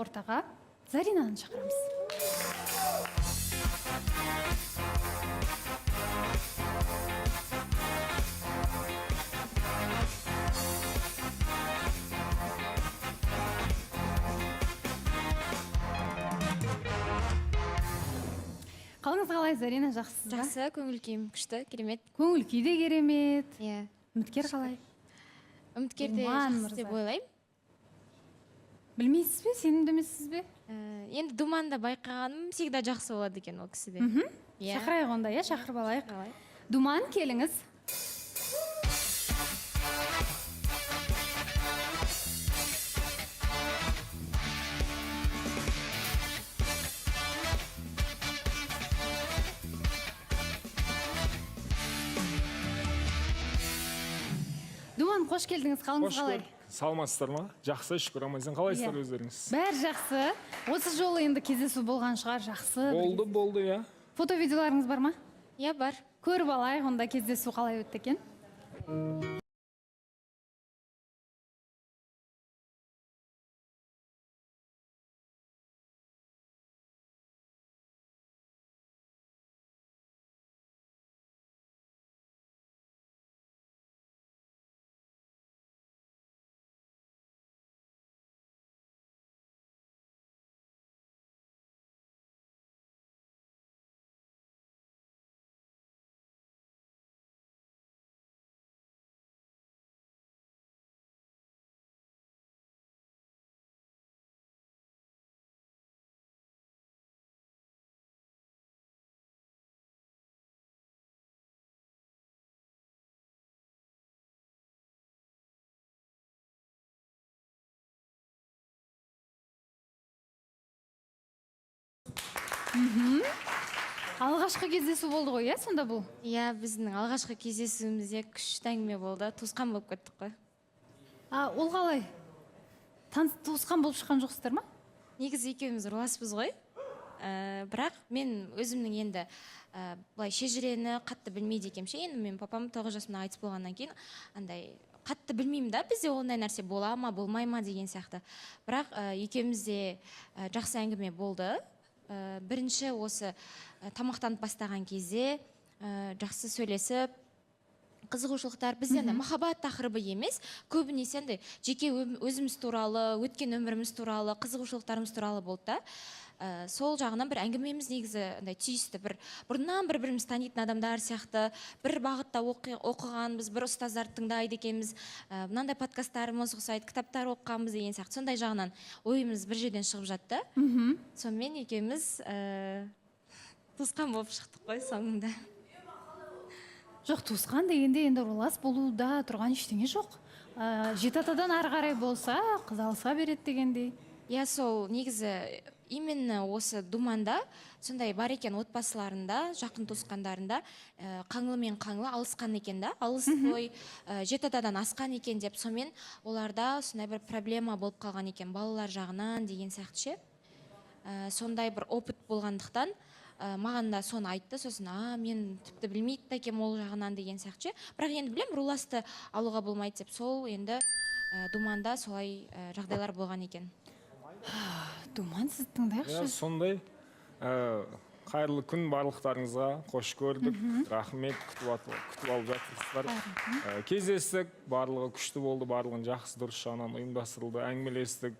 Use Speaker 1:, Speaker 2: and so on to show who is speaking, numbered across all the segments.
Speaker 1: ортаға Заринаны шақырамыз. Қалыңыз қалай, Зарина, жақсысыз ба?
Speaker 2: Жақсы, көңіл күйім күшті, керемет.
Speaker 1: Көңіл күй де керемет.
Speaker 2: Иә.
Speaker 1: Үміткер қалай?
Speaker 2: Үміткер де
Speaker 1: Думан
Speaker 2: жақсы деп ойлаймын.
Speaker 1: Білмейсіз бе, сенімді емессіз бе?
Speaker 2: Енді Думанда байқағаным всегда жақсы болады екен ол кісіде.
Speaker 1: Шақырайық онда, иә, шақырып алайық.
Speaker 2: Қалай?
Speaker 1: Думан, келіңіз. Думан, қош келдіңіз, қалыңыз қалай?
Speaker 3: Саламатсыздар ма? Жақсы, шүкір, аман-есен. Қалайсыздар өздеріңіз?
Speaker 1: Бәрі жақсы. Осы жолы енді кездесу болған шығар, жақсы.
Speaker 3: Болды, иә.
Speaker 1: Фото-видеоларыңыз бар ма?
Speaker 2: Иә, бар.
Speaker 1: Көріп алайық, онда кездесу қалай өтті екен? Алғашқы кездесу болды ғой, иә, сонда бұл?
Speaker 2: Иә, біздің алғашқы кездесуімізде күшті әңгіме болды, туысқан болып кеттік қой.
Speaker 1: Ол қалай? Туысқан болып шыққан жоқсыздар ма?
Speaker 2: Негізі екеуміз руласпыз ғой. Бірақ мен өзімнің енді былай шежірені қатты білмейді екенше. Енді мен папам 9 жасымда қайтыс болғаннан кейін андай қатты білмеймін да, бізде ондай нәрсе бола ма, болмай ма деген сияқты. Бірақ екеумізде жақсы әңгіме болды. Бірінші осы тамақтанып бастаған кезде жақсы сөйлесіп, қызығушылықтар бізде махаббат тақырыбы емес, көбінесе андай жеке өзіміз туралы, өткен өміріміз туралы, қызығушылықтарымыз туралы болды да. Сол жағынан бір әңгімеміз негізі түйісті. Бұрыннан бір-біріміз танитын адамдар сияқты, бір бағытта оқығанбыз, бір ұстаздарды тыңдайды екенбіз, мынандай подкасттарымыз ұқсайды, кітаптар оқығанбыз деген сияқты. Сондай жағынан ойымыз бір жерден шығып жатты. Сонымен екеуміз туысқан болып шықтық қой соңында.
Speaker 1: Жоқ, туысқан дегенде енді рулас болуда тұрған ештеңе жоқ. Жеті атадан ары қарай болса, қыз алыса береді дегендей.
Speaker 2: Иә, сол негізі именно осы Думанда сондай бар екен, отбасыларында, жақын туысқандарында қаңлы мен қаңлы алысқан екен да, алыс той, жеті атадан асқан екен деп, сонымен оларда сондай бір проблема болып қалған екен, балалар жағынан деген сияқты ше. Сондай бір опыт болғандықтан маған да соны айтты, сосын мен тіпті білмейді екенмін ол жағынан деген сияқты ше. Бірақ енді білем, руласты алуға болмайды деп, сол енді Думанда солай жағдайлар болған екен.
Speaker 1: Думан, сіз тыңдайықшы.
Speaker 3: Сондай, қайырлы күн барлықтарыңызға, қош көрдік, рахмет, күтіп алып жатырсыздар. Кездестік, барлығы күшті болды, барлығын жақсы дұрыс жағынан ұйымдастырылды, әңгімелестік,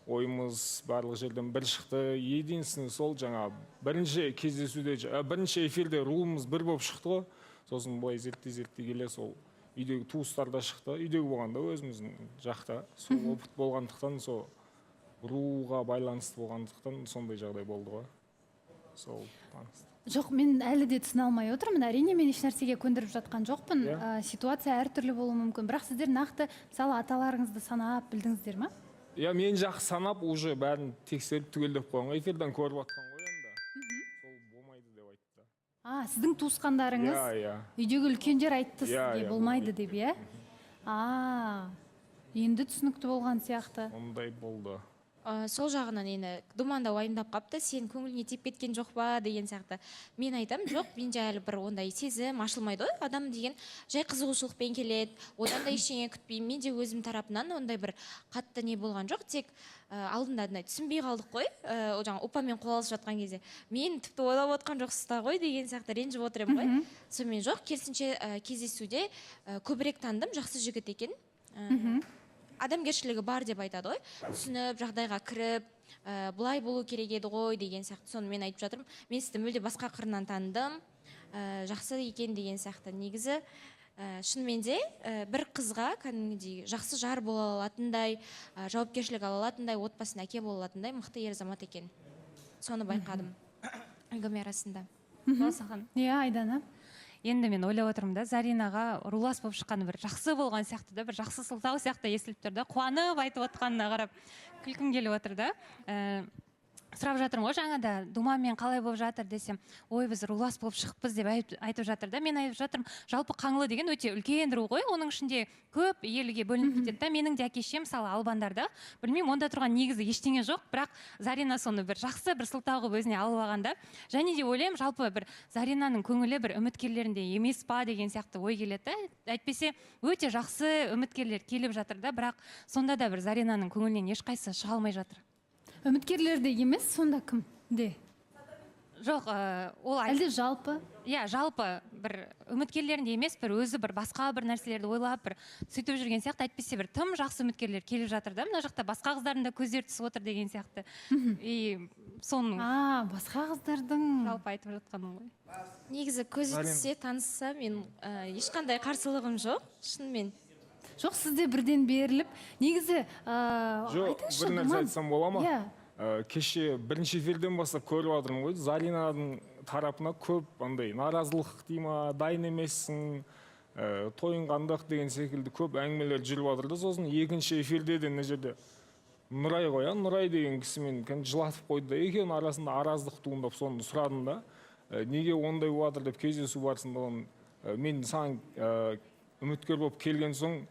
Speaker 3: ойымыз барлық жерден бір шықты. Единственный сол жаңа бірінші кездесуде, бірінші эфирде руымыз бір болып шықты ғой, сосын былай зерттей келе сол үйдегі туыстар да шықты, үйдегі болғанда өзіміздің жақта сол опыт болғандықтан сол руға байланысты болғандықтан сондай жағдай болды ғой. Сол танысты.
Speaker 1: Жоқ, мен әлі де түсіне алмай отырмын. Әрине, мен еш нәрсеге көндіріп жатқан жоқпын. Ситуация әртүрлі болуы мүмкін. Бірақ сіздер нақты, мысалы, аталарыңызды санап білдіңіздер ма?
Speaker 3: Иә, мен жақсы санап, уже бәрін тексеріп түгелдеп қойған. Эфирден көріп жатқан ғой енді. Сол болмайды деп айтты.
Speaker 1: Сіздің туысқандарыңыз үйдегі үлкендер айтты сізге болмайды деп, иә? Енді түсінікті болған сияқты.
Speaker 3: Ондай болды.
Speaker 2: сол жағынан енді думанда уайымдап қапты, сен көңіліңе тиіп кеткен жоқ па деген сияқты. Мен айтам, жоқ, менде әлі бір ондай сезім ашылмайды ғой. Адам деген жай қызығушылықпен келеді, одан да ештеңе күтпеймін. Мен де өзім тарапынан ондай бір қатты не болған жоқ, тек алдында түсінбей қалдық қой, жаңа ұпамен қол алысып жатқан кезде. Мен тіпті ойлап отқан жоқсыз да ғой деген сияқты ренжіп отырмын ғой. Сонымен жоқ, керісінше кездесуде көбірек таныдым, жақсы жігіт екен. Адамгершілігі бар деп айтады ғой. Түсініп, жағдайға кіріп, бұлай болу керек еді ғой деген сияқты. Соны мен айтып жатырмын. Мен сізді мүлде басқа қырынан таныдым, жақсы екен деген сияқты. Негізі шынымен де бір қызға кәдімгідей жақсы жар бола алатындай, жауапкершілік ала алатындай, отбасына әке бола алатындай мықты ер азамат екен. Соны байқадым әңгіме арасында.
Speaker 1: Иә, Айдана.
Speaker 4: Енді мен ойлап отырмын да, Заринаға рулас болып шыққаны бір жақсы болған сияқты да, бір жақсы сылтау сияқты естіліп тұр да, қуанып айтып отқанына қарап күлкім келіп отыр да. Сұрап жатырмын ғой жаңада, думамен қалай болып жатыр десем, ой, біз рулас болып шығыппыз деп айтып жатыр да. Мен айтып жатырмын, жалпы Қаңлы деген өте үлкен ру ғой, оның ішінде көп елге бөлініп кетеді да. Менің де әке-шешем мысалы Албандарда, білмеймін, онда тұрған негізі ештеңе жоқ, бірақ Зарина соны бір жақсы бір сылтау қылып өзіне алып алған да. Және де ойлаймын, жалпы бір Заринаның көңілі бір үміткерлерінде емес па деген сияқты ой келеді да. Әйтпесе өте жақсы үміткерлер келіп жатыр да, бірақ сонда да бір Заринаның көңілінен ешқайсысы шыға алмай жатыр.
Speaker 1: Үміткерлерде емес, сонда кімде?
Speaker 4: Жоқ, ол
Speaker 1: әлде жалпы?
Speaker 4: Иә, жалпы бір үміткерлерінде емес, бір өзі бір басқа бір нәрселерді ойлап, бір сөйтіп жүрген сияқты. Әйтпесе бір тым жақсы үміткерлер келіп жатыр да, мына жақта басқа қыздардың да көздері түсіп отыр деген сияқты. И соның
Speaker 1: басқа қыздардың
Speaker 4: жалпы айтып жатқаным ғой.
Speaker 2: Негізі көзі түссе, танысса, мен ешқандай қарсылығым жоқ, шынымен.
Speaker 1: Жоқ, сізде бірден беріліп, негізі
Speaker 3: жоқ, бір нәрсе айтсам бола ма? Кеше бірінші эфирден бастап көріп жатырмын ғой, Заринаның тарапына көп андай наразылық дей ма, дайын емессің, тойың қандақ деген секілді көп әңгімелер жүріп жатыр да. Сосын екінші эфирде де мына жерде Нұрай ғой, Нұрай деген кісімен жылатып қойды да, екеуінің арасында араздық туындап, соны сұрадым да, неге ондай болып жатыр деп. Кездесу барысында мен саған үміткер болып келген соң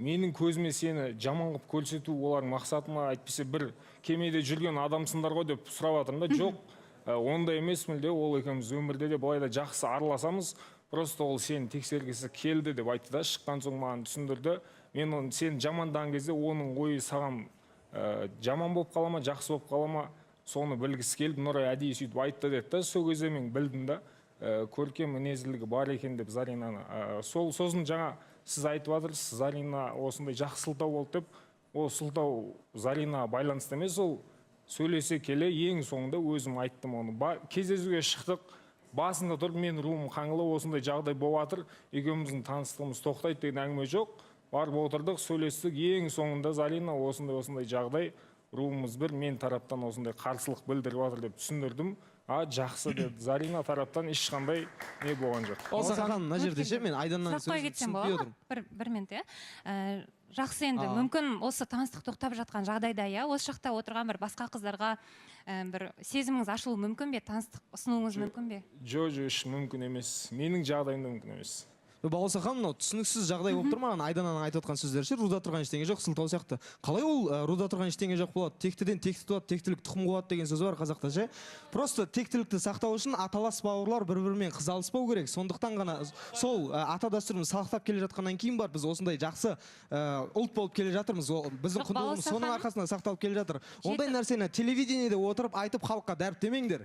Speaker 3: менің көзіме сені жаман қылып көрсету олардың мақсаты ма, әйтпесе бір кемеде жүрген адамсыңдар ғой деп сұрап жатырмын да. Жоқ, ондай емес мүлде, ол екеуміз өмірде де былай да жақсы араласамыз, просто ол сені тексергісі келді деп айтты да. Шыққан соң маған түсіндірді. Мен сені жамандаған кезде оның ойы саған жаман болып қала ма, жақсы болып қала ма, соны білгісі келді. Нұрай әдейі сөйтіп айтты деді да. Сол кезде мен білдім да, көркем мінезділігі бар екен деп Заринаны. Сосын жаңа сіз айтып жатырсыз, Зарина осындай жақсы сылтау болды деп. Ол сылтау Зарина байланысты емес, ол сөйлесе келе ең соңында өзім айттым оны. Кездесуге шықтық, басында тұрып, мен руым Қаңлы, осындай жағдай болып жатыр, екеуміздің таныстығымыз тоқтайды деген әңгіме жоқ. Барып отырдық, сөйлестік, ең соңында Зарина осындай жағдай, руымыз бір, мен тараптан осындай қарсылық білдіріп жатыр деп түсіндірдім. Жақсы деді. Зарина тараптан ешқандай не болған жоқ.
Speaker 5: Олсахан, мына жерде ше, мен Айданнан сөзін түсінбей отырмын.
Speaker 4: Бір минут, жақсы, енді мүмкін осы таныстық тоқтап жатқан жағдайда, осы шақта отырған бір басқа қыздарға бір сезіміңіз ашылуы мүмкін бе, таныстық ұсынуыңыз мүмкін бе?
Speaker 3: Жоқ, мүмкін емес. Менің жағдайымда мүмкін емес.
Speaker 5: Баласахан, мынау түсініксіз жағдай болып тұр ма? Айдананың айтып отқан сөздері ше, руда тұрған ештеңе жоқ, сылтау сияқты. Қалай ол руда тұрған ештеңе жоқ болады? Тектіден текті туады, тектілік тұқым қуады деген сөз бар қазақта ше. Просто тектілікті сақтау үшін аталас бауырлар бір-бірімен қыз алыспау керек. Сондықтан ғана сол ата дәстүріміз сақтап келе жатқаннан кейін бар, біз осындай жақсы ұлт болып келе жатырмыз. Біздің құндылығымыз соның арқасында сақталып келе жатыр. Ондай нәрсені телевидениеде отырып айтып халыққа дәріптемеңдер.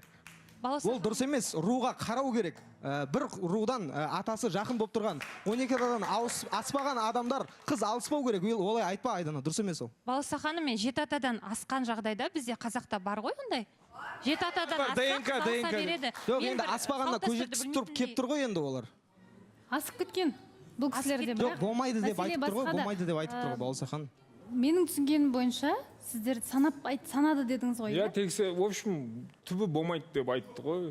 Speaker 5: Ол дұрыс емес, руға қарау керек. Бір рудан атасы жақын болып тұрған 12 ададан аспаған адамдар қыз алыспау керек. Олай айтпа, Айдана, дұрыс емес ол.
Speaker 4: Баласа ханым, мен 7 атадан асқан жағдайда бізде қазақта бар ғой ондай. 7 атадан асқан алса береді.
Speaker 5: Жоқ, енді аспағанда көз жеткізіп тұрып кеп тұр ғой енді олар.
Speaker 1: Асып кеткен бұл кісілерде.
Speaker 5: Жоқ, болмайды деп айтып тұр ғой, болмайды деп айтып тұр ғой, Баласа ханым.
Speaker 1: Менің түсінгенім бойынша сіздер санады дедіңіз ғой.
Speaker 3: Иә, тексе, в общем, түбі болмайды деп айтты ғой.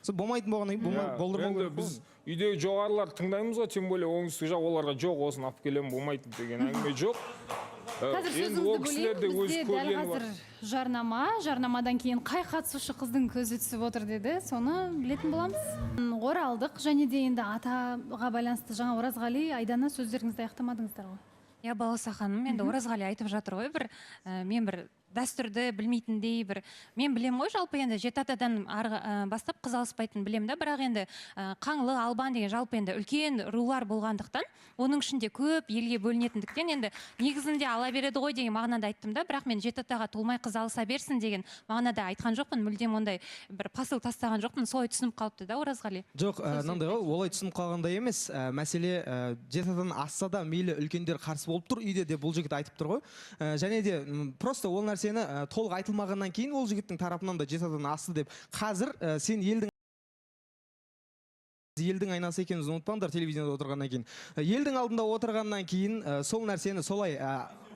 Speaker 5: Болмайтын болғаннан кейін болдырмау керек.
Speaker 3: Біз үйдегі жоғарылар тыңдаймыз ғой, тем более оңтүстік жақ оларға жоқ, осыны алып келем, болмайды деген әңгіме жоқ.
Speaker 1: Қазір сөзіңізді бөлейін, бізде дәл қазір жарнамадан кейін қай қатысушы қыздың көзі түсіп отыр деді, соны білетін боламыз. Оралдық, және де енді атаға байланысты жаңа Оразғали, Айдана сөздеріңізді аяқтамадыңыздар ғой.
Speaker 4: Баласа ханым, енді Оразғали айтып жатыр ғой, мен бір дәстүрді білмейтіндей бір, мен білем ғой жалпы енді жеті атадан бастап қыз алыспайтын білем да, бірақ енді Қаңлы, Албан деген жалпы енді үлкен рулар болғандықтан, оның ішінде көп елге бөлінетіндіктен енді негізінде ала береді ғой деген мағынада айттым да, бірақ мен жеті атаға толмай қыз алыса берсін деген мағынада айтқан жоқпын, мүлдем ондай бір посыл тастаған жоқпын, солай түсініп қалыпты да Оразғали.
Speaker 5: Жоқ, мынандай ғой, олай түсініп қалғандай емес. Мәселе жеті атадан асса да мейлі үлкендер қарсы болып тұр үйде деп бұл жігіт айтып тұр ғой. Және де просто ол нәрсені толық айтылмағаннан кейін ол жігіттің тарапынан да жеті атадан асты деп. Қазір сен елдің айнасы екенімізді ұмытпаңдар телевизияда отырғаннан кейін. Елдің алдында отырғаннан кейін сол нәрсені солай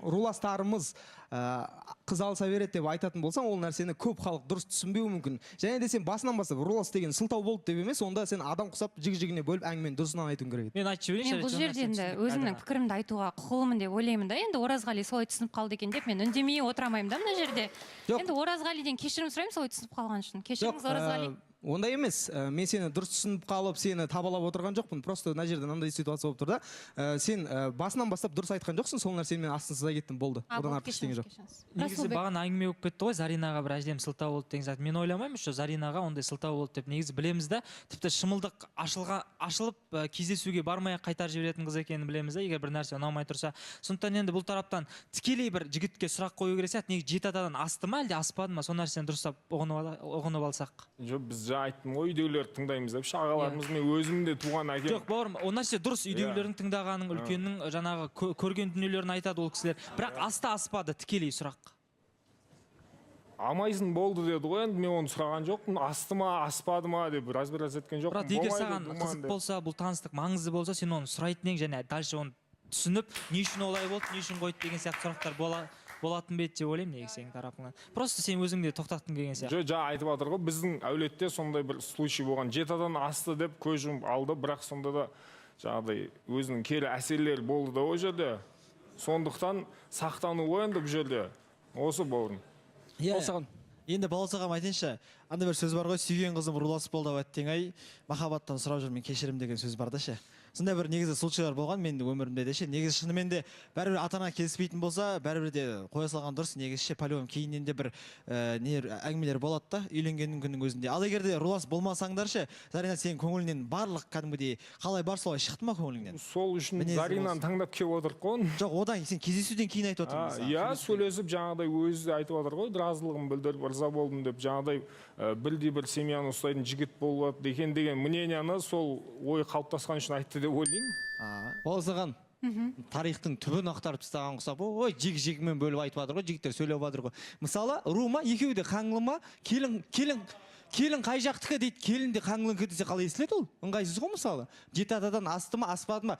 Speaker 5: руластарымыз қыз алыса береді деп айтатын болсаң, ол нәрсені көп халық дұрыс түсінбеуі мүмкін. Және де сен басынан бастап рулас деген сылтау болды деп емес, онда сен адам құсап жігі-жігіне бөліп әңгімені дұрысынан айтуың керек.
Speaker 6: Мен айтып жіберейінші.
Speaker 4: Мен бұл жерде енді өзімнің пікірімді айтуға құқылымын деп ойлаймын да. Енді Оразғали солай түсініп қалды екен деп мен үндемей отыра алмаймын да мына жерде. Енді Оразғалиден кешірім сұраймын солай түсініп қалған үшін. Кешіріңіз, Оразғали.
Speaker 5: Ондай емес. Мен сені дұрыс түсініп қалып, сені табалап отырған жоқпын. Просто мына жерде мынандай ситуация болып тұр да. Сен басынан бастап дұрыс айтқан жоқсың, сол нәрсені мен астынсызда кеттім, болды. Одан артық ештеңе жоқ.
Speaker 6: Негізі бағана әңгіме болып кетті ғой, Заринаға бір әжем сылтау болды деген зат. Мен ойламаймын, что Заринаға ондай сылтау болды деп. Негізі білеміз да, тіпті шымылдық ашылып кездесуге бармай қайтар жіберетін қыз екенін білеміз да, егер бір нәрсе ұнамай тұрса. Сондықтан енді бұл тараптан тікелей бір жігітке сұрақ қою керек сияқты, неге жеті атадан асты ма, әлде аспады ма, сол нәрсені дұрыстап ұғынып алсақ.
Speaker 3: Жоқ, біз жаңа айттым ғой, үйдегілерді тыңдаймыз деп, ағаларымыз, мен өзім де туған әкем.
Speaker 6: Жоқ, бауырым, ол нәрсе дұрыс, үйдегілердің тыңдағаның, үлкеннің жаңағы көрген дүниелерін айтады ол кісілер. Бірақ асты аспады, тікелей сұрақ.
Speaker 3: Амайсың болды деді ғой, енді мен оны сұраған жоқпын, асты ма, аспады ма деп разбираться еткен жоқпын.
Speaker 6: Бірақ егер саған қызық болса, бұл таныстық маңызды болса, сен оны сұрайтын ең, және дальше оны түсініп, не үшін олай болды, не үшін қойды деген сияқты сұрақтар болатын бет деп ойлаймын негізі сенің тарапыңнан. Просто сен өзіңде тоқтаттың деген сияқты.
Speaker 3: Жоқ, жаңа айтып жатыр ғой, біздің әулетте сондай бір случай болған. Жеті атадан асты деп көз жұмып алды, бірақ сонда да жаңағыдай өзінің кері әсерлері болды да ол жерде. Сондықтан сақтану ғой енді бұл жерде. Осы бауырым.
Speaker 7: Осыған енді баласағам айтайыншы, анда бір сөз бар ғой, сүйген қызым рулас болды деп әттең ай, махаббаттан сұрап жүрмін кешірім деген сөз бар да ше. Сондай бір негізі случайлар болған менің өмірімде де ше. Негізі шынымен де бәрібір ата-ана келіспейтін болса, бәрібір де қоя салған дұрыс. Негізі ше по-любому кейіннен де бір әңгімелер болады да, үйленгеннің күннің өзінде. Ал егер де рулас болмасаңдар ше, Зарина сенің көңілінен барлық кәдімгідей қалай бар солай шықты ма көңіліңнен?
Speaker 3: Сол үшін Заринаны таңдап келіп отырық қой.
Speaker 7: Жоқ, одан сен кездесуден кейін айтып отырсың.
Speaker 3: Иә, сөйлесіп жаңағыдай өзі айтып отыр ғой, разылығын білдіріп, ырза болдым деп, жаңағыдай бірдей бір семьяны ұстайтын жігіт болады екен деген мненияны сол ой қалыптасқан үшін айтты деп ойлаймын.
Speaker 7: Осыған тарихтың түбін ақтарып тастаған құсап, ой, жек-жегімен бөліп айтып жатыр ғой, жігіттер сөйлеп жатыр ғой. Мысалы, рума екеуі де Қаңлы ма, келін қай жақтікі дейді, келін де Қаңлынікі десе қалай естіледі ол? Ыңғайсыз ғой мысалы. Жеті атадан асты ма, аспады ма?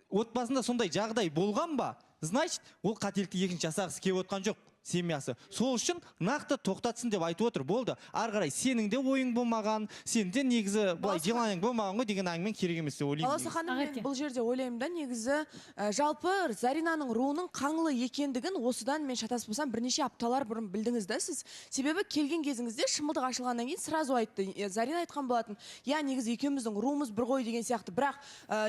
Speaker 7: Отбасында сондай жағдай болған ба? Значит, ол қателікті екінші жасағысы келіп отқан жоқ. Семьясы. Сол үшін нақты тоқтатсын деп айтып отыр. Болды. Ары қарай сенің де ойың болмаған, сенің де негізі былай желаның болмаған ғой деген әңгімен керек емес деп ойлаймын.
Speaker 8: Баласы ханым, мен бұл жерде ойлаймын да, негізі жалпы Заринаның руының Қаңлы екендігін осыдан мен шатаспасам бірнеше апталар бұрын білдіңіз да сіз. Себебі келген кезіңізде шымылдық ашылғаннан кейін сразу айтты. Зарина айтқан болатын. Я негізі екеуміздің руымыз бір ғой деген сияқты. Бірақ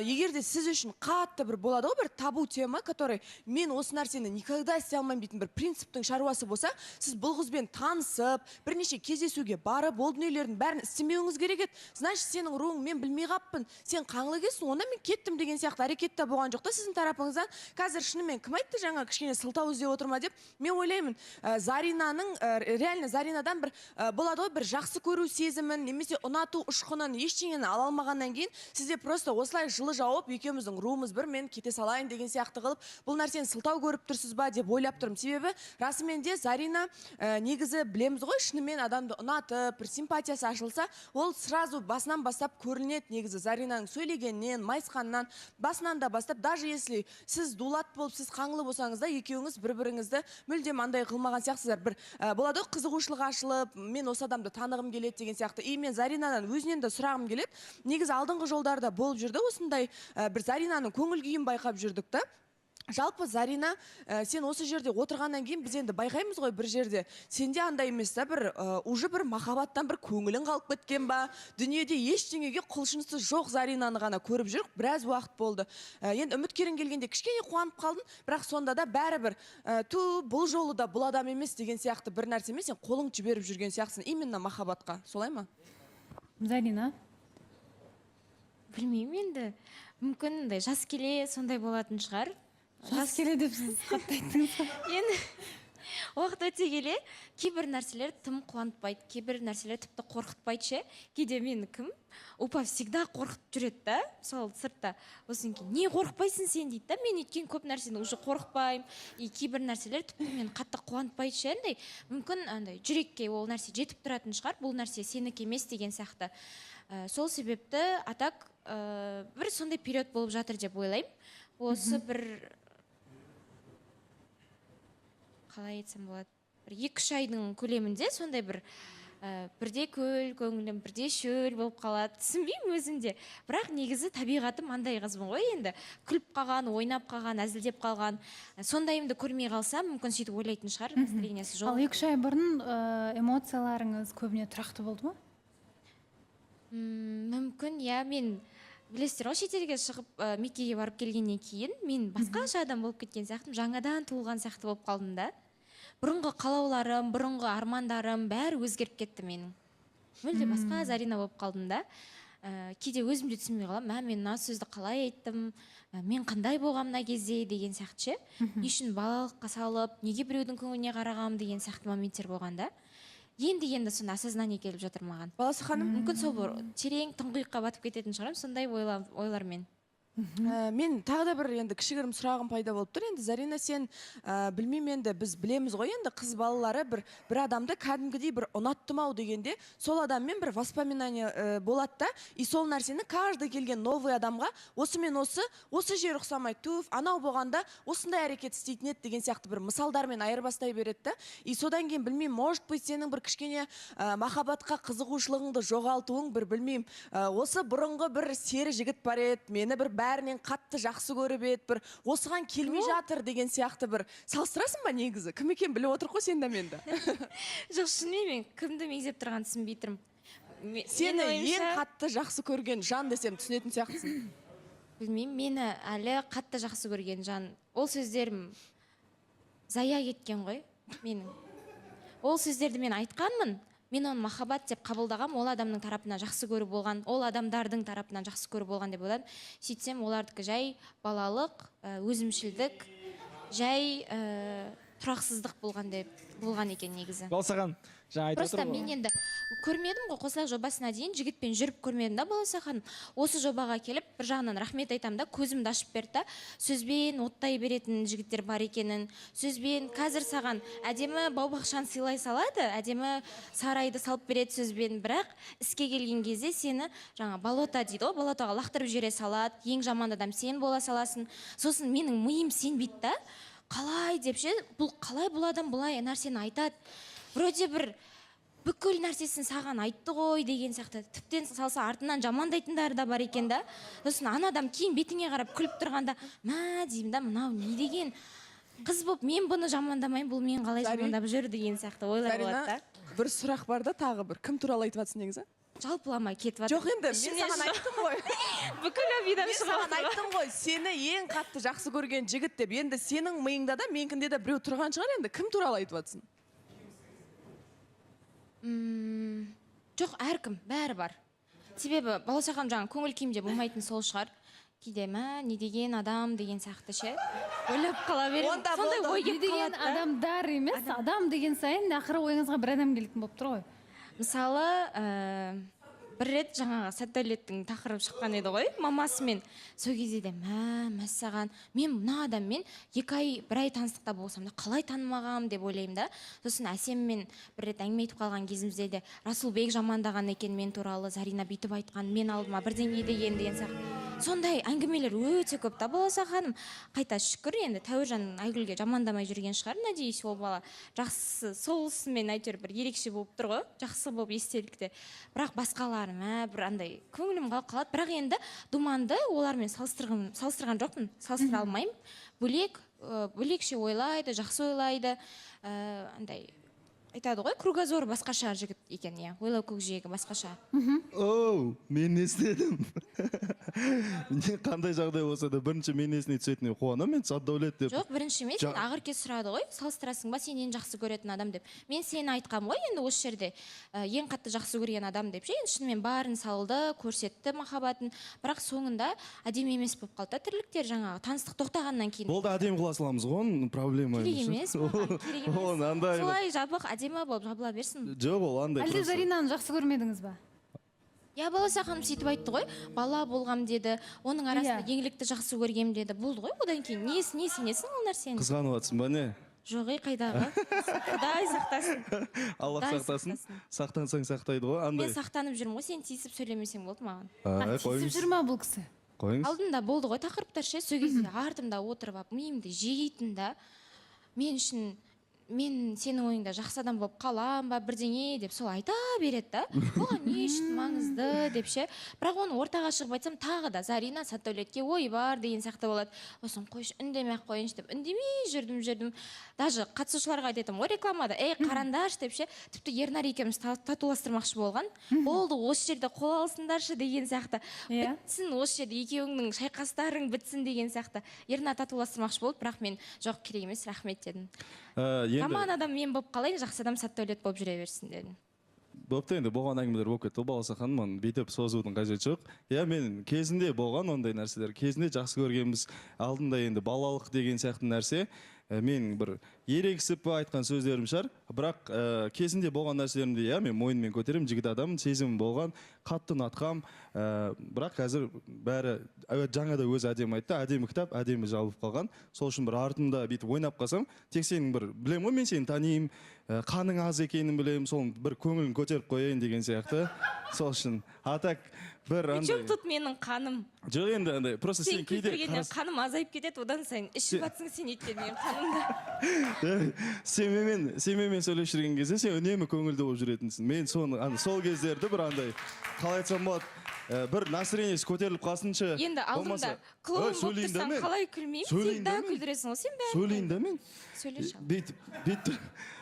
Speaker 8: егер де сіз үшін қатты бір болады ғой, бір табу тема, который мен осы нәрсені никогда істей алмаймын дейтін бір принциптің шаруасы болса, сіз бұл қызбен танысып, бірнеше кездесуге барып, ол дүниелердің бәрін істемеуіңіз керек еді. Значит, сенің руың мен білмей қаппын, сен Қаңлы келсің, онда мен кеттім деген сияқты әрекетте болған жоқ та сіздің тарапыңыздан. Қазір шынымен кім айтты жаңа кішкене сылтау іздеп отыр ма деп, мен ойлаймын, Заринаның реально Заринадан бір болады ғой, бір жақсы көру сезімін, немесе ұнату ұшқынын ештеңені ала алмағаннан кейін, сізде просто осылай жылы жауып, екеуміздің руымыз бір, мен кете салайын деген сияқты қылып, бұл нәрсені сылтау көріп тұрсыз ба деп ойлап тұрмын. Себебі расымен де Зарина негізі білеміз ғой, шынымен адамды ұнатып, бір симпатиясы ашылса, ол сразу басынан бастап көрінеді. Негізі Заринаның сөйлегеннен, майысқаннан, басынан да бастап, даже если сіз дулат болып, сіз Қаңлы болсаңыз да, екеуіңіз бір-біріңізді мүлдем андай қылмаған сияқтысыздар. Бір болады ғой, қызығушылық ашылып, мен осы адамды танығым келеді деген сияқты. И мен Заринадан өзінен де сұрағым келеді. Негізі алдыңғы жолдарда болып жүрді осындай бір Заринаның көңіл күйін байқап жүрдік та. Жалпы Зарина, сен осы жерде отырғаннан кейін біз енді байқаймыз ғой бір жерде. Сенде андай емес та бір уже бір махаббаттан бір көңілің қалып кеткен ба? Дүниеде ештеңеге құлшынысы жоқ Заринаны ғана көріп жүрік біраз уақыт болды. Енді үміткерің келгенде кішкене қуанып қалдың, бірақ сонда да бәрібір бұл жолы да бұл адам емес деген сияқты бір нәрсе емес, сен қолың жіберіп жүрген сияқтысың именно махаббатқа. Солай ма?
Speaker 1: Зарина?
Speaker 2: Білмеймін енді. Мүмкін жас келе сондай болатын шығар.
Speaker 1: Жас келе деп сіз қатты айттыңыз ғой.
Speaker 2: Енді уақыт өте келе кейбір нәрселер тым қуантпайды, кейбір нәрселер тіпті қорқытпайды ше. Кейде мені кім? Опа всегда қорқытып жүреді да, сол сыртта. Осын кейін, не қорықпайсың сен дейді да, мен өткен көп нәрсені уже қорықпаймын. И кейбір нәрселер тіпті мені қатты қуантпайды ше. Мүмкін жүрекке ол нәрсе жетіп тұратын шығар, бұл нәрсе сенікі емес деген сияқты. Сол себепті атак бір сондай период болып жатыр деп ойлаймын. Осы бір қалай айтсам болады, бір 2-3 айдың көлемінде сондай бір бірде көл көңілім, бірде шөл болып қалады. Түсінбеймін өзімде. Бірақ негізі табиғатым андай қызбын ғой енді. Күліп қалған, ойнап қалған, әзілдеп қалған. Сондайымды көрмей қалсам, мүмкін сөйтіп ойлайтын шығар. Настроениесі жоқ.
Speaker 1: Ал 2 ай бұрын эмоцияларыңыз көбіне тұрақты болды ма?
Speaker 2: Мүмкін, иә, мен білесіздер ғой, шетелге шығып Меккеге барып келгеннен кейін мен басқаша адам болып кеткен сияқтымын, жаңадан туылған сияқты болып қалдым да. Бұрынғы қалауларым, бұрынғы армандарым бәрі өзгеріп кетті менің. Мүлде басқа Зарина болып қалдым да. Кейде өзімде түсінбей қалам, мен мына сөзді қалай айттым, мен қандай болғам мына кезде деген сияқты ше. Не үшін балалыққа салып, неге біреудің көңіліне қарағам деген сияқты моменттер болғанда. Енді соны осознание келіп жатыр маған.
Speaker 8: Баласы ханым?
Speaker 2: Мүмкін сол терең тұңғиыққа батып кететін шығарым, сондай ойлармен.
Speaker 8: Мен тағы да бір енді кішігірім сұрағым пайда болып тұр. Енді Зарина, сен білмеймін, енді біз білеміз ғой, енді қыз балалары бір адамды кәдімгідей бір ұнаттым-ау дегенде, сол адаммен бір воспоминание болады да, и сол нәрсені каждый келген новый адамға осы жер ұқсамайды, туф, анау болғанда осындай әрекет істейтін еді деген сияқты бір мысалдармен айырбастай береді да. И содан кейін білмеймін, может быть, сенің бір кішкене махаббатқа қызығушылығыңды жоғалтуың бір білмеймін, осы бұрынғы бір сері жігіт бар еді, мені бір бәрінен қатты жақсы көріп еді, бір осыған келмей жатыр деген сияқты бір салыстырасың ба негізі? Кім екен біліп отыр ғой сен де менді.
Speaker 2: Жоқ, шынымен кімді меңзеп тұрғанын түсінбей тұрмын.
Speaker 8: Сені ең қатты жақсы көрген жан десем түсінетін сияқтысың.
Speaker 2: Білмеймін, мені әлі қатты жақсы көрген жан. Ол сөздерім зая кеткен ғой менің. Ол сөздерді мен айтқанмын. Мен оны махаббат деп қабылдағам, ол адамның тарапынан жақсы көріп болған, ол адамдардың тарапынан жақсы көріп болған деп ойладым. Сөйтсем, олардікі жай балалық, өзімшілдік, жай тұрақсыздық болған екен негізі.
Speaker 7: Балсаған, жаңа айтып
Speaker 2: Просто мен енді көрмедім ғой, қосылақ жобасына дейін жігітпен жүріп көрмедім да, Баласахан. Осы жобаға келіп, бір жағынан рахмет айтам да, көзімді ашып берді да, сөзбен оттай беретін жігіттер бар екенін, сөзбен қазір саған әдемі бау-бақшаны сыйлай салады, әдемі сарайды салып береді сөзбен, бірақ іске келген кезде сені жаңа балота дейді ғой, балотаға лақтырып жібере салады, ең жаман адам сен бола саласың. Сосын менің миым сенбейді да, қалай деп ше, қалай бұл адам бұлай нәрсені айтады. Вроде бір бүкіл нәрсесін саған айтты ғой деген сияқты, тіптен салса артынан жамандайтындары да бар екен да. Сосын анадам кейін бетіңе қарап күліп тұрғанда, мә деймін да, мынау не деген қыз болып, мен бұны жамандамайын, бұл мен қалай жамандап жүр деген сияқты ойлар болады да.
Speaker 8: Бір сұрақ бар да, тағы бір. Кім туралы айтып жатсың негізі?
Speaker 2: Жалпыламай кетіп жатыр.
Speaker 8: Жоқ енді, мен саған айттым ғой.
Speaker 2: Бүкіл обидам
Speaker 8: шығып. Мен саған айттым ғой, сені ең қатты жақсы көрген жігіт деп. Енді сенің миыңда да, менікінде де біреу тұрған шығар, енді кім туралы айтып жатсың?
Speaker 2: Жоқ, әркім, бәрі бар. Себебі Баласахан жаңа көңіл күйімде болмайтын сол шығар. Кейде не деген адам деген сияқты ше. Ойлап қала беремін. Сондай ой келіп қалады.
Speaker 1: Не деген адамдар емес, адам деген сайын ақыры ойыңызға бір адам келетін болып тұр ғой.
Speaker 2: Мысалы, бір рет жаңағы сәттәулеттің тақырып шыққан еді ғой, мамасымен. Сол кезде де мәссаған, мен мына адаммен 2 ай, 1 ай таныстықта болсам да, қалай танымағам деп ойлаймын да. Сосын әсеммен бір рет әңгіме айтып қалған кезімізде де Расулбек жамандаған екен мен туралы, Зарина бүйтіп айтқан, мен алдыма бірдеңе деген сияқты. сондай әңгімелер өте көп та баласа ханым. Қайта шүкір, енді Тәуіржан Айгүлге жамандамай жүрген шығар, надеюсь, ол бала жақсы, солысымен әйтеуір бір ерекше болып тұр ғой, жақсы болып естелікте. Бірақ басқалары бір андай көңілім қалады. Бірақ енді Думанды олармен салыстырған жоқпын, салыстыра алмаймын. Бөлекше ойлайды, жақсы ойлайды, андай айтады ғой, кругозоры басқаша жігіт екен, иә, ойлау көкжиегі басқаша.
Speaker 5: Оу, мен не істедім? Қандай жағдай болса да бірінші мен есіне түсетіне қуанамын, мен Саддаулет деп.
Speaker 2: Жоқ, бірінші емес, Ақерке сұрады ғой, салыстырасың ба сен ең жақсы көретін адам деп. Мен сені айтқам ғой, енді осы жерде ең қатты жақсы көрген адам деп. Енді шынымен барын салды, көрсетті махаббатын, бірақ соңында әдемі емес болып қалды тірліктер, жаңағы таныстық тоқтағаннан кейін.
Speaker 5: Болды, әдемі қыла саламыз ғой, проблема
Speaker 2: емес. Керек емес. Солай жабық әдемі болып жабыла берсін.
Speaker 5: Жоқ, ол андай.
Speaker 1: Әлде Заринаны жақсы көрмедіңіз ба?
Speaker 2: Я баласа ханым сөйтіп айтты ғой, бала болғам деді, оның арасында еңлікті жақсы көргем деді. Болды ғой, одан кейін несін ол нәрсені?
Speaker 5: Қызғанып жатсың ба не?
Speaker 2: Жоқ, қайдағы. Құдай сақтасын.
Speaker 5: Аллах сақтасын. Сақтансаң сақтайды ғой, андай.
Speaker 2: Мен сақтанып жүрмін ғой, сен тиісіп сөйлемесең болды маған.
Speaker 1: Тиісіп жүр ма бұл кісі?
Speaker 5: Қойыңыз.
Speaker 2: Алдында болды ғой тақырыптар ше, сол кезде артымда отырып алып, миымды жейтін да, мен сенің ойыңда жақсы адам болып қалам ба бірдеңе деп сол айта береді да. Оған не үшін маңызды деп ше. Бірақ оны ортаға шығып айтсам тағы да Зарина Саддаулетке ой бар деген сияқты болады. Осыны қойшы, үндемей-ақ қойыншы деп үндемей жүрдім. Даже қатысушыларға айтатым ғой рекламада, қарандаршы деп ше. Тіпті Ернар екеуміз татуластырмақшы болған. Болды, осы жерде қол алсындаршы деген сияқты. Бітсін осы жерде екеуіңнің шайқастарың бітсін деген сияқты. Ернар татуластырмақшы болды, бірақ мен жоқ, керек емес, рахмет дедім. Жаман адам мен болып қалайын, жақсы адам Саддаулет болып жүре берсін дедім.
Speaker 5: Бопты енді болған әңгімелер болып кетті. Баласа ханым, бүйтіп созудың қажеті жоқ. Мен кезінде болған ондай нәрселер. Кезінде жақсы көргенбіз. Алдында енді балалық деген сияқты нәрсе. Мен бір ерегісіп айтқан сөздерім шығар. Бірақ кезінде болған нәрселерімді мен мойнымен көтерем, жігіт адам, сезімім болған, қатты ұнатқам. Бірақ қазір бәрі жаңа да өзі әдемі айтты, әдемі кітап, әдемі жабылып қалған. Сол үшін бір артымда бүйтіп ойнап қалсам, тек сенің бір білем ғой, мен сені танимын, қаның аз екенін білем, сол бір көңілін көтеріп қояйын деген сияқты. Сол үшін атак бір андай.
Speaker 2: Причем тут менің қаным?
Speaker 5: Жоқ енді андай, просто сен кейде
Speaker 2: қаным азайып кетеді, одан сайын ішіп атсың сен еткен менің қанымды.
Speaker 5: Сенімен сөйлесіп жүрген кезде сен үнемі көңілді болып жүретінсің. Мен сол кездерді бір андай қалай айтсам болады, бір настроениесі көтеріліп қалсыншы.
Speaker 2: Енді алдымда клоун болып тұрсам қалай күлмеймін, всегда күлдіресің ғой сен бәрін.
Speaker 5: Сөйлейін да мен.
Speaker 2: Сөйлеші ал.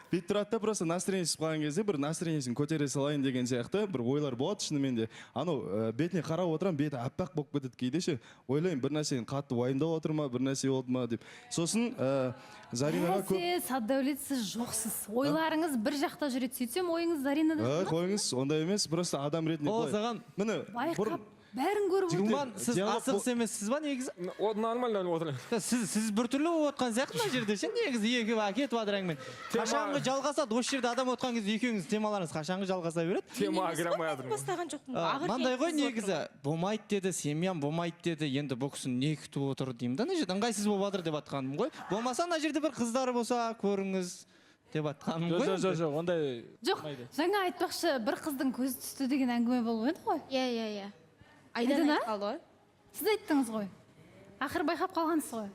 Speaker 5: Бүйтіп тұрады да, просто настроениесі қалған кезде бір настроениесін көтере салайын деген сияқты бір ойлар болады шынымен де. Анау бетіне қарап отырам, беті аппақ болып кетеді кейде ше. Ойлаймын, бір нәрсені қатты уайымдап отыр ма, бір нәрсе болды ма деп. Сосын Заринаға көп...
Speaker 1: Саддаулет, сіз жоқсыз. Ойларыңыз бір жақта жүреді, сөйтсем ойыңыз Заринада.
Speaker 5: Қойыңыз, ондай емес, просто адам ретінде
Speaker 7: саған
Speaker 1: байқап бәрін көріп
Speaker 7: отырмын. Сіз асығыс емессіз ба негізі?
Speaker 3: Нормально отырмын.
Speaker 7: Сіз біртүрлі отқан сияқты мына жерде ше, негізі екі кетіп жатыр әңгіме. Қашанғы жалғасады, осы жерде адам отқан кезде екеуіңіз темаларыңыз қашанғы жалғаса береді?
Speaker 3: Темаға кіре алмай жатырмын.
Speaker 2: Бастаған жоқпын.
Speaker 7: Мандай ғой негізі, болмайды деді, семьям болмайды деді, енді бұл кісі не күтіп отыр деймін да, мына жерде ыңғайсыз болып жатыр деп жатқаным ғой. Болмаса мына жерде бір қыздары болса көріңіз деп жатқаным ғой.
Speaker 6: Жоқ, ондай.
Speaker 1: Жоқ, жаңа айтпақшы, бір қыздың көзі түсті деген әңгіме болып еді ғой.
Speaker 2: Иә. Айдан айтқалды ғой.
Speaker 1: Сіз айттыңыз ғой. Ақыр байқап қалғансыз ғой.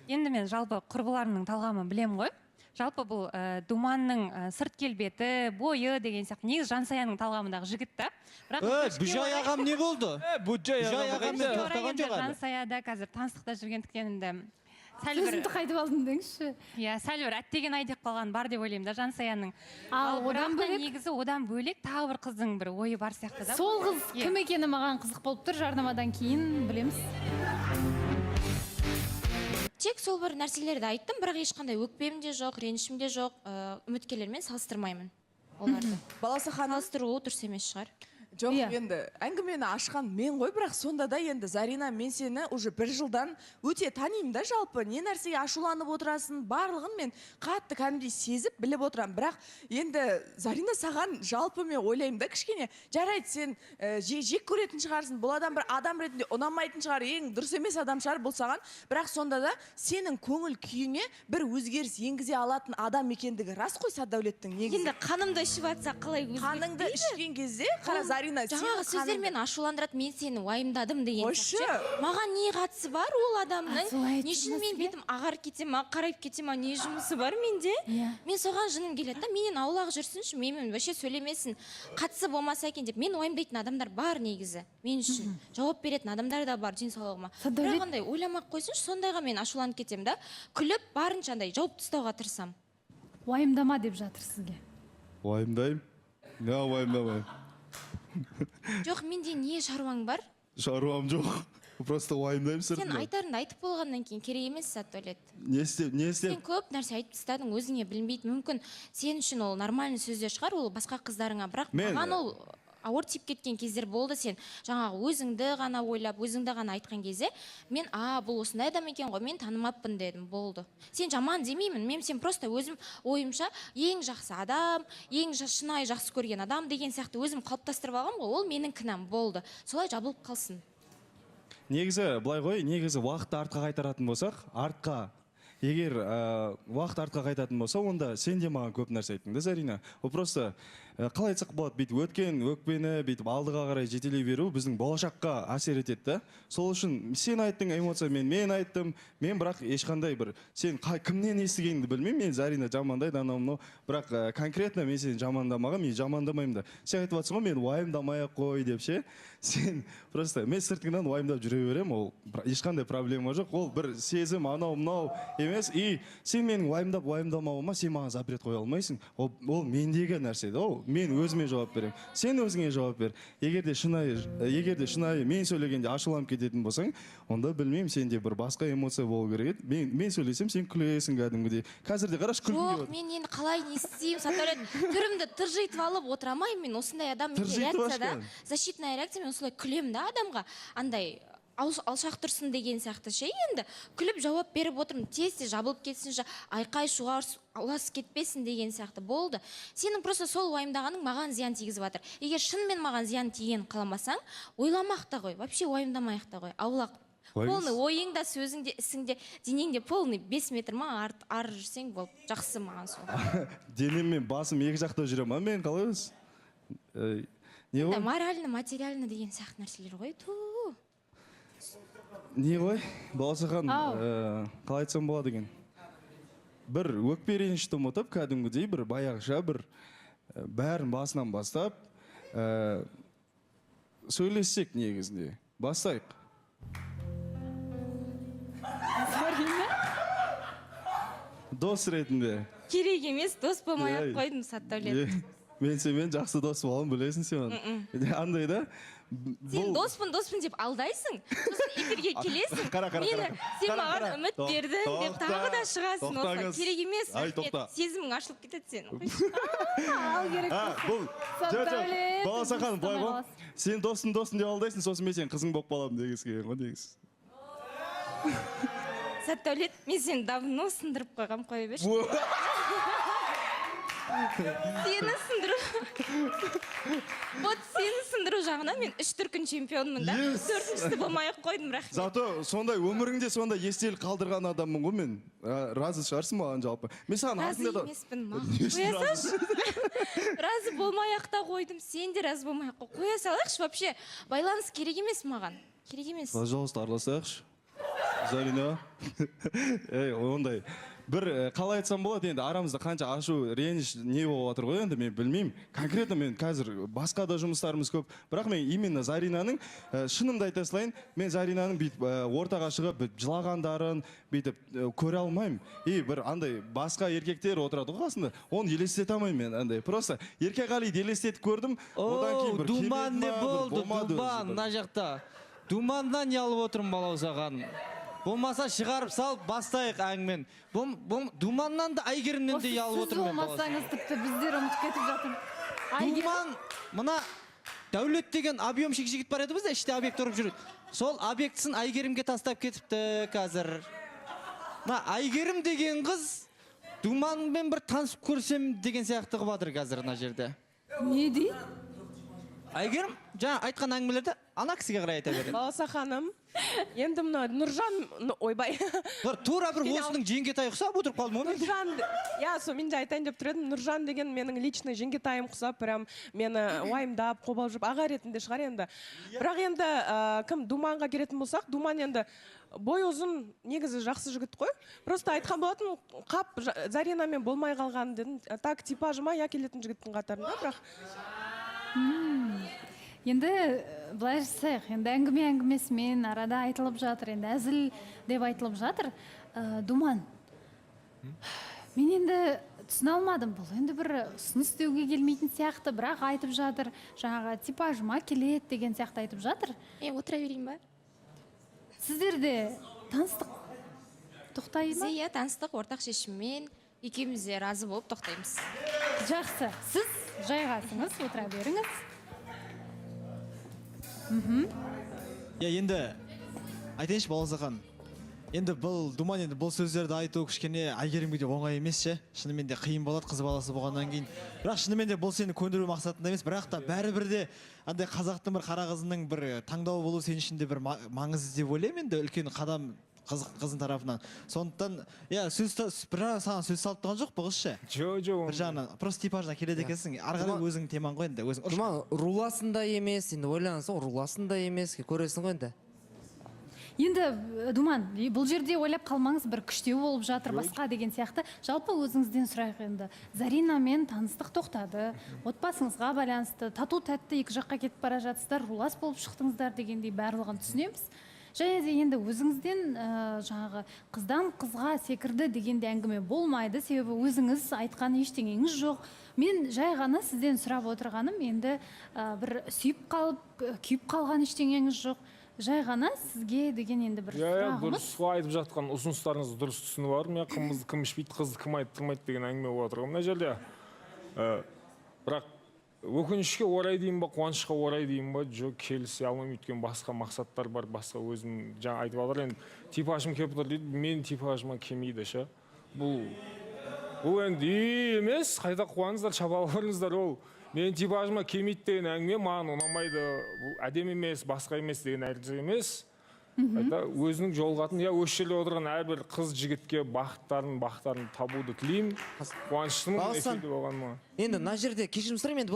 Speaker 4: Енді мен жалпы құрбыларымның талғамын білем ғой. Жалпы бұл Думанның сырт келбеті, бойы деген сияқты негізі Жансаяның талғамындағы жігіт та.
Speaker 7: Бүжай ағам не болды?
Speaker 6: Бүжай ағам
Speaker 7: тоқтаған жоқ әлі.
Speaker 4: Жансаяда қазір таныстықта жүргендіктен енді
Speaker 1: сөзімді қайтып алдым деңізші.
Speaker 4: Иә, сәл бір әттеген ай деп қалған бар деп ойлаймын да Жансаяның.
Speaker 1: Ал одан бөлек?
Speaker 4: Негізі одан бөлек тағы бір қыздың бір ойы бар сияқты да.
Speaker 1: Сол қыз кім екені маған қызық болып тұр, жарнамадан кейін білеміз.
Speaker 2: Тек сол бір нәрселерді айттым, бірақ ешқандай өкпем де жоқ, ренішім де жоқ, үміткерлермен салыстырмаймын оларды.
Speaker 8: Баласы ханым,
Speaker 2: салыстыру дұрыс емес шығар.
Speaker 8: Жоқ, енді әңгімені ашқан мен ғой, бірақ сонда да енді Зарина, мен сені уже бір жылдан өте танимын да жалпы. Не нәрсеге ашуланып отырасың, барлығын мен қатты кәдімгідей сезіп біліп отырам. Бірақ енді Зарина саған жалпы мен ойлаймын да кішкене, жарайды сен жек көретін шығарсың, бұл адам бір адам ретінде ұнамайтын шығар, ең дұрыс емес адам шығар бұл саған. Бірақ сонда да сенің көңіл күйіңе бір өзгеріс енгізе алатын адам екендігі рас қой Саддаулеттің негізі.
Speaker 2: Енді қанымды ішіп атса қалай өзгереді?
Speaker 8: Қаныңды ішкен кезде қара Зарина,
Speaker 2: жаңағы сөздер мені ашуландырады, мен сені уайымдадым деген
Speaker 8: Қойшы.
Speaker 2: сияқты. Маған не қатысы бар ол адамның?
Speaker 1: солай
Speaker 2: Не үшін
Speaker 1: айтылмас
Speaker 2: мен
Speaker 1: пе?
Speaker 2: бетім ағарып кете ма, қарайып кете ма, не жұмысы бар менде?
Speaker 1: Иә.
Speaker 2: Мен соған жыным келеді да, менен аулақ жүрсінші, менімен вообще сөйлемесін. Қатысы болмаса екен деп, мен уайымдайтын адамдар бар негізі. Мен үшін жауап беретін адамдар да бар денсаулығыма.
Speaker 1: Садәулет.
Speaker 2: Бірақ андай ойламақ қойсыншы, сондайға мен ашуланып кетемін да, күліп барынша андай жауап тастауға тырысамын.
Speaker 1: Уайымдама деп жатыр сізге.
Speaker 9: Уайымдаймын. Не уайымдамаймын.
Speaker 2: Жоқ, менде не шаруаң бар?
Speaker 9: Шаруам жоқ. Просто уайымдаймын
Speaker 2: Сен
Speaker 9: сыртынан.
Speaker 2: айтарыңды айтып болғаннан кейін керек емес Сәтөлет.
Speaker 9: Не істеп?
Speaker 2: Сен көп нәрсе айтып тастадың, өзіңе білінбейді. Мүмкін сен үшін ол нормальный сөздер шығар, ол басқа қыздарыңа, бірақ маған ол ауыр тиіп кеткен кездер болды. Сен жаңағы өзіңді ғана ойлап, өзіңді ғана айтқан кезде мен бұл осындай адам екен ғой, мен танымаппын дедім, болды. Сен жаман демеймін, мен сен просто өзім ойымша ең жақсы адам, ең шынайы жақсы көрген адам деген сияқты өзім қалыптастырып алғам ғой, ол менің кінәм, болды. Солай жабылып қалсын.
Speaker 5: Негізі былай ғой, негізі уақытты артқа қайтаратын болсақ, егер уақыт артқа қайтатын болса, онда сен де маған көп нәрсе айттың да, Зарина. Ол просто қалай айтсақ болады, бүйтіп өткен өкпені бүйтіп алдыға қарай жетелей беру біздің болашаққа әсер етеді да. Сол үшін сен айттың эмоциямен, мен айттым, мен бірақ ешқандай бір сен кімнен естігеніңді білмеймін, мен Зарина жамандайды анау, бірақ конкретно мен сені жамандамаған, мен жамандамаймын да. Сен айтып жатсың ғой, мен уайымдамай-ақ қой деп ше. Сен просто мен сыртыңнан уайымдап жүре беремін, ол ешқандай проблема жоқ. Ол бір сезім анау емес. И сен менің уайымдамауыма сен маған запрет қоя алмайсың. Ол мендегі нәрсе да. Мен өзіме жауап беремін. Сен өзіңе жауап бер. Егер де шынайы мен сөйлегенде ашуланып кететін болсаң, онда білмеймін, сенде бір басқа эмоция болу керек еді. Мен сөйлесем, сен күлесің кәдімгідей. Қазір де қараш күлкің келіп
Speaker 2: Жоқ, мен енді қалай не істеймін, Сәтөлет, түрімді тыржитып алып отыра алмаймын. Мен осындай адам реакцияда, защитная реакция, мен осылай күлемін да адамға. Андай алшақ тұрсын деген сияқты ше, енді күліп жауап беріп отырмын, тез жабылып кетсінші, айқай шуға ұласып кетпесін деген сияқты, болды. Сенің просто сол уайымдағаның маған зиян тигізіп жатыр. Егер шынымен маған зиян тиген қаламасаң, ойламақ та қой, вообще уайымдамайық та қой, аулақ. Полный ойыңда, сөзіңде, ісіңде, денеңде полный 5 метр ма ар жүрсең болып, жақсы маған сол.
Speaker 9: Денем мен басым екі жақта жүре ма, мен қалай өз? Не ғой?
Speaker 2: Морально, материально деген сияқты нәрселер ғой,
Speaker 9: Не ғой? Баласақан, қалай айтсам болады екен? Бір өкпе ренішті ұмытып, кәдімгідей бір баяғыша бір бәрін басынан бастап сөйлессек негізінде. Бастайық. Дос ретінде.
Speaker 2: Керек емес, дос болмай-ақ қойдым, Сәтөлет.
Speaker 9: Мен сенімен жақсы дос боламын, білесің сен. Андай да.
Speaker 2: Сен доспын деп алдайсың, сосын эфирге келесің, сен маған үміт бердің деп тағы да шығасың. Керек емес, сезімің ашылып кетеді сенің.
Speaker 1: Ал керек.
Speaker 9: Баласақан, былай ғой, сен досым деп алдайсың, сосын мен сен қызың болып қаламын дегісі келген ғой негіз.
Speaker 2: Сәтөлет, мен сені давно сындырып қойғам, қоя берші. Сені сындыру жағынан мен 3 дүркін чемпионмын да. 4-шісі болмай-ақ қойдым, рахмет.
Speaker 9: Зато сондай өміріңде сондай естелік қалдырған адаммын ғой мен. Разы шығарсың маған жалпы. Мен саған
Speaker 2: разы емеспін, қоя салшы. Разы болмай-ақ та қойдым, сен де разы болмай-ақ қой. Қоя салайықшы, вообще байланыс керек емес маған. Керек емес.
Speaker 9: Пожалуйста, араласайықшы. Зарина. Ондай. Бір қалай айтсам болады, енді арамызда қанша ашу, реніш не болып жатыр ғой, енді мен білмеймін. Конкретно мен қазір басқа да жұмыстарымыз көп. Бірақ мен именно Заринаның, шынымды айта салайын, мен Заринаның бүйтіп ортаға шығып жылағандарын бүйтіп көре алмаймын. И бір андай басқа еркектер отырады ғой қасында, оны елестете алмаймын мен андай. Просто Еркеғалиді елестетіп көрдім.
Speaker 7: Думан не болды? Думан мына жақта. Думаннан ялып отырмын балаусаған. Болмаса шығарып салып бастайық әңгімен. Думаннан да Айгерімнен де ялып отырмын мен балаусаған.
Speaker 1: Сіз болмасаңыз тіпті біздер ұмытып кетіп жатыр.
Speaker 7: Думан, мына Дәулет деген объемщик жігіт бар еді бізде, іште объект тұрып жүреді. Сол объектісін Айгерімге тастап кетіпті қазір. Айгерім деген қыз Думанмен бір танысып көрсем деген сияқты қылып жатыр қазір мына жерде.
Speaker 1: Не дейді?
Speaker 7: Айгерім, жаңа айтқан әңгімелерді ана кісіге қарай айта береді.
Speaker 8: Баласа ханым, Енді мына Нұржан, ойбай.
Speaker 7: тура бір осының жеңгетайы ұқсап отырып қалдым ғой мен.
Speaker 8: Нұржан, иә, мен де айтайын деп тұр едім. Нұржан деген менің личный жеңгетайым құсап, прям мені уайымдап, қобалып жүріп, аға ретінде шығар енді. Бірақ енді кім Думанға келетін болсақ, Думан енді бой ұзын, негізі жақсы жігіт қой. Просто айтқан болатын, қап Заринамен болмай қалған дедім. Так типажыма я келетін жігіттің қатарында, бірақ
Speaker 1: Енді былай жасайық, енді әңгімесімен арада айтылып жатыр, енді әзіл деп айтылып жатыр. Думан, мен енді түсіне алмадым, бұл енді бір ұсыныс деуге келмейтін сияқты, бірақ айтып жатыр, жаңағы типажыма келеді деген сияқты айтып жатыр.
Speaker 2: Отыра берейін ба?
Speaker 1: Сіздер де таныстық тоқтай ма?
Speaker 2: Иә, таныстық ортақ шешіммен екеуміз де разы болып тоқтаймыз.
Speaker 1: Жақсы, сіз жайғасыңыз, отыра беріңіз.
Speaker 5: Енді айтайыншы Баласахан. Енді бұл Думан енді бұл сөздерді айту кішкене Әйгерімге де оңай емес ше. Шынымен де қиын болады қыз баласы болғаннан кейін. Бірақ шынымен де бұл сені көндіру мақсатында емес, бірақ та бәрібір де андай қазақтың бір қара қызының бір таңдауы болу сен үшін де бір маңызды деп ойлаймын енді үлкен қадам қыздың тарапынан. Сондықтан, саған сөз салып тұрған жоқ бұл қыз ше?
Speaker 3: Жоқ.
Speaker 5: Бір жағынан просто типажына келеді екенсің. Ары қарай өзің темаң ғой енді.
Speaker 10: Думан, руласын да емес, енді ойлансаң, руласын да емес, көресің ғой енді.
Speaker 1: Енді Думан, бұл жерде ойлап қалмаңыз, бір күштеу болып жатыр басқа деген сияқты. Жалпы өзіңізден сұрайық енді. Заринамен таныстық тоқтады, отбасыңызға байланысты, тату тәтті екі жаққа кетіп бара жатсыздар, рулас болып шықтыңыздар дегендей барлығын түсінеміз. Және де енді өзіңізден жаңағы қыздан қызға секірді дегенде әңгіме болмайды, себебі өзіңіз айтқан ештеңеңіз жоқ. Мен жай ғана сізден сұрап отырғаным, енді бір сүйіп қалып, күйіп қалған ештеңеңіз жоқ. Жай ғана сізге деген енді бір сұрағымыз.
Speaker 3: Дұрыс айтып жатқан ұсыныстарыңыз дұрыс түсініп бармын. Қымызды кім ішпейді, қызды кім айттырмайды деген әңгіме болып отыр. Мына жерде бірақ өкінішке орай дейін ба, қуанышқа орай дейін ба, жоқ, келісе алмаймын, өйткені басқа мақсаттар бар, басқа өзім жаңа айтып жатыр. Енді типажым келіп тұр дейді, мен типажыма келмейді ше. Бұл енді емес, қайта қуаныңыздар, шабалып алыңыздар, ол мен типажыма келмейді деген әңгіме маған ұнамайды, бұл әдемі емес, басқа емес деген нәрсе емес. Өзінің жолғатын, осы жерде отырған әрбір қыз жігітке бақыттарын табуды тілеймін. Қуаныштымын эфирде болғаныма.
Speaker 10: Енді мына жерде кешірім сұраймын, енді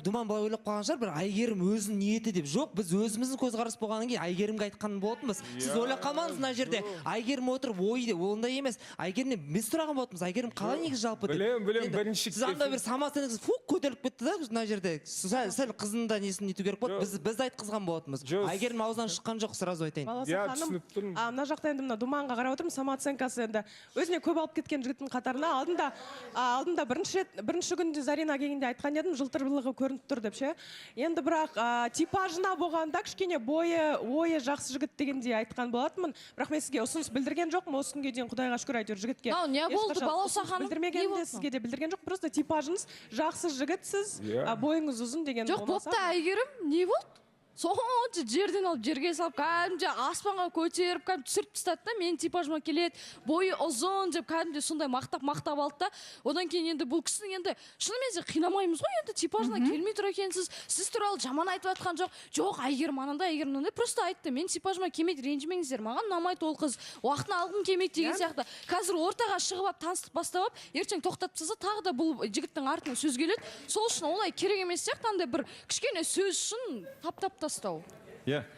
Speaker 10: Думан былай ойлап қалған шығар, бір Әйгерім өзінің ниеті деп. Жоқ, біз өзіміздің көзқарас болғаннан кейін Әйгерімге айтқан болатынбыз. Сіз ойлап қалмаңыз мына жерде. Әйгерім отырып ойды, ондай емес. Әйгерімнен біз сұраған болатынбыз. Әйгерім қалай негізі жалпы деп.
Speaker 3: Білем, бірінші.
Speaker 10: Сіз анда бір самооценкаңыз көтеріліп кетті да мына жерде. Сәл қыздың да несін нету керек болды. Біз айтқызған болатынбыз. Әйгерім аузынан шыққан жоқ, сразу айтайын.
Speaker 8: Мына жақта енді Думанға қарап отырмын, самооценкасы енді өзіне көп алып кеткен жігіттің қатарына алдында бірінші күнде Зарина келгенде айтқан едім, жылтырлығы көрініп тұр деп ше. Енді бірақ типажына болғанда кішкене ойы жақсы жігіт дегенде айтқан болатынмын. Бірақ мен сізге ұсыныс білдірген жоқпын, осы күнге дейін Құдайға шүкір әйтеуір жігітке.
Speaker 11: Не болды, Балауса ханым?
Speaker 8: Білдірмегенде сізге де білдірген жоқ, просто типажыңыз жақсы жігітсіз, бойыңыз ұзын деген болмаса.
Speaker 11: Жоқ, бопта Әйгерім, не болды? Сонша жерден алып жерге салып, кәдімде аспанға көтеріп, кәдімде түсіріп тастады да, мен типажыма келеді, бойы ұзын деп кәдімде сондай мақтап алды да. Одан кейін енді бұл кісінің енді шынымен де қинамаймыз ғой, енді типажына келмей тұр екенсіз. Сіз туралы жаман айтып жатқан жоқ. Жоқ, Әйгерім анандай, Әйгерім мынандай, просто айтты. Мен типажыма келмейді, ренжімеңіздер. Маған ұнамайды ол қыз. Уақытын алғым келмейді деген сияқты. Қазір ортаға шығып алып, таныстық бастап, ертең тоқтатса тағы да бұл жігіттің артынан сөз келеді. Сол үшін олай керек емес сияқты, андай бір кішкене сөз үшін таптап тастау.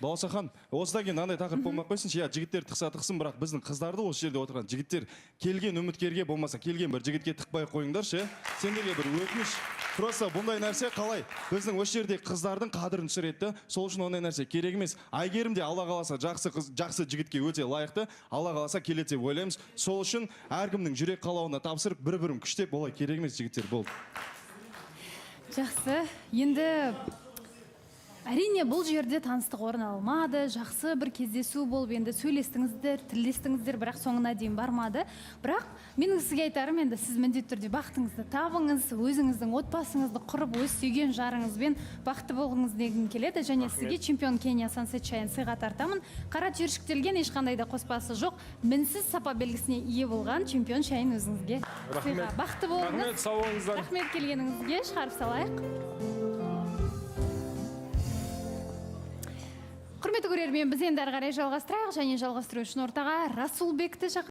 Speaker 9: Баласахан, осыдан кейін андай тақырып болмақ қойсыншы, жігіттер тықса-тықсын, бірақ біздің қыздарды осы жерде отырған жігіттер келген үміткерге болмаса келген бір жігітке тықпай қойыңдар ше. Сендерге бір өтініш. Просто бұндай нәрсе қалай? Біздің осы жерде қыздардың қадірін түсіреді. Сол үшін ондай нәрсе керек емес. Әйгерім де Алла қаласа жақсы жігітке өте лайықты. Алла қаласа келеді деп ойлаймыз. Сол үшін әркімнің жүрек қалауына тапсырып, бір-бірін күштеп, олай керек емес жігіттер болды.
Speaker 1: Жақсы. Енді әрине бұл жерде таныстық орын алмады, жақсы бір кездесу болып енді сөйлестіңіздер, тілдестіңіздер, бірақ соңына дейін бармады. Бірақ менің сізге айтарым, енді сіз міндетті түрде бақытыңызды табыңыз, өзіңіздің отбасыңызды құрып, өз сүйген жарыңызбен бақытты болғыңыз дегім келеді. Және сізге чемпион Кения Сансет шайын сыйға тартамын. Қара түйіршіктелген ешқандай да қоспасы жоқ, мінсіз сапа белгісіне ие болған чемпион шайын өзіңізге сыйға. Бақытты болыңыз. Рахмет келгеніңізге, шығарып салайық. Құрметті құрметті көрермен, біз енді әрі қарай жалғастырайық және жалғастыру үшін ортаға Расулбекті